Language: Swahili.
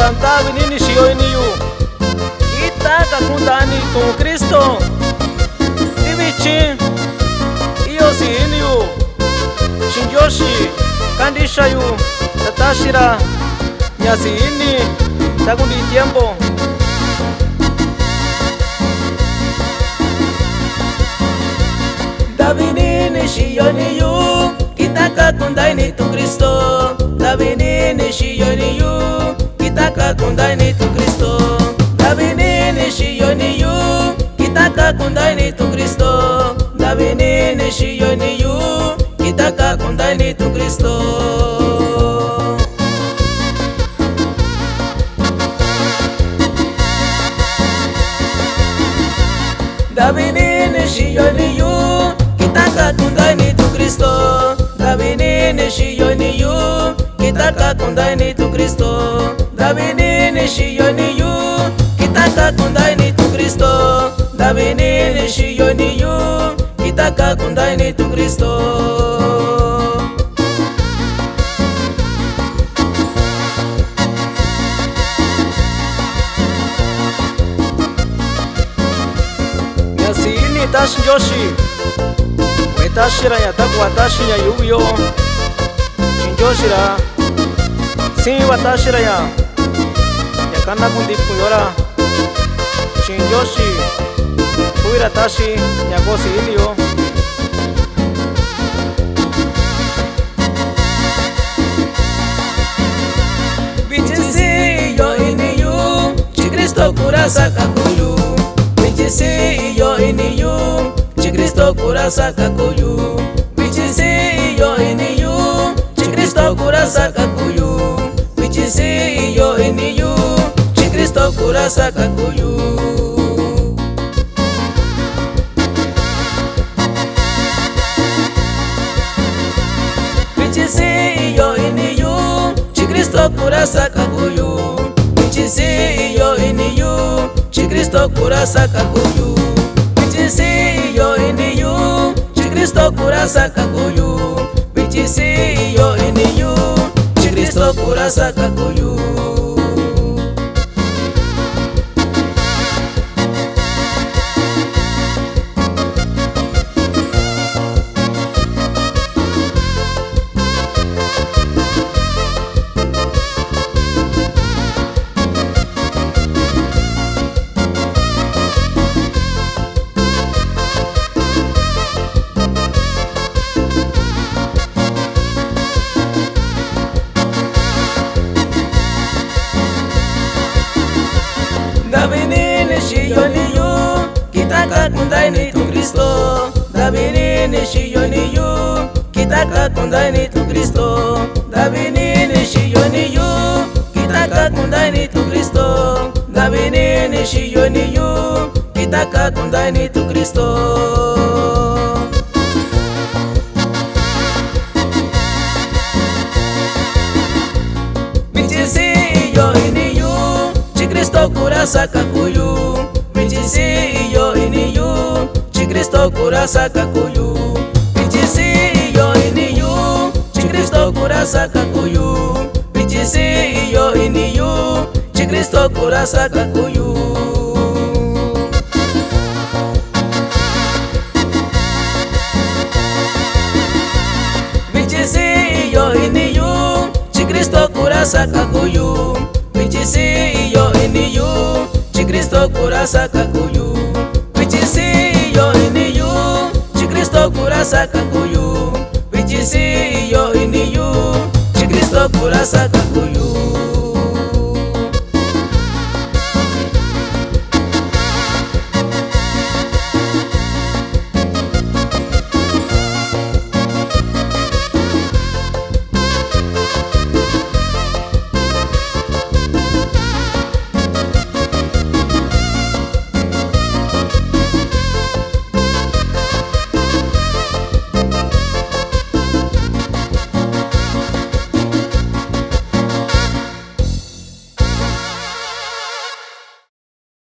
Rantavi nini shiyoiniyu Itaka kundani tu Kristo Divichi Iyo siiniyu Shinjoshi Kandishayu Tatashira Nyasiini Takundi tiempo Davinini shiyoniyu Kitaka kundaini tu Kristo Davinini shiyoniyu Kitaka kundaini tu Kristo Davinini shiyoniyu Kitaka kundaini tu Kristo Davinini shiyoniyu Kitaka kundaini tu Kristo Davinini shiyoniyu Kitaka kundaini tu Kristo Davinini shiyoniyu Kitaka kundaini tu Kristo Davinini shiyoniyu Kitaka kundaini tu Kristo Davinini shiyoniyu Kitaka kundaini tu Kristo Nyasiini tashi Joshi Metashira ya taku watashi ya yuyo Shinjoshira Si watashira ya Yakana kundi kuyora Shinjoshi Kuira tashi ya gosi ilio Vichisi yo iniyu Chikristo kurasa kakuyu Vichisi yo iniyu Chikristo kurasa kakuyu Vichisi yo iniyu Chikristo kurasa kakuyu Vichisi yo iniyu Chikristo kurasa kakuyu Vichisi yo iniyu Chikristo kurasa kakuyu Vichisi yo iniyu Chikristo kurasa kakuyu Vichisi yo iniyu Chikristo kurasa kakuyu Vichisi yo iniyu Chikristo kurasa kakuyu Davinini shiyoniyu Kitaka kundaini tu Kristo Davinini shiyoniyu Kitaka kundaini tu Kristo Davinini shiyoniyu Kitaka kundaini tu Kristo Davinini shiyoniyu Kitaka kundaini tu Kristo Vichisi yo iniyu Chikristo kurasa kakuyu Vichisi yo iniyu Chikristo kurasa kakuyu Vichisi yo iniyu Chikristo kurasa kakuyu Vichisi yo iniyu Chikristo kurasa kakuyu Vichisi yo iniyu Chikristo kurasa kakuyu Vichisi yo iniyu Chikristo kurasa kakuyu Vichisi yo iniyu Chikristo kurasa kakuyu Vichisi yo iniyu Chikristo kurasa kakuyu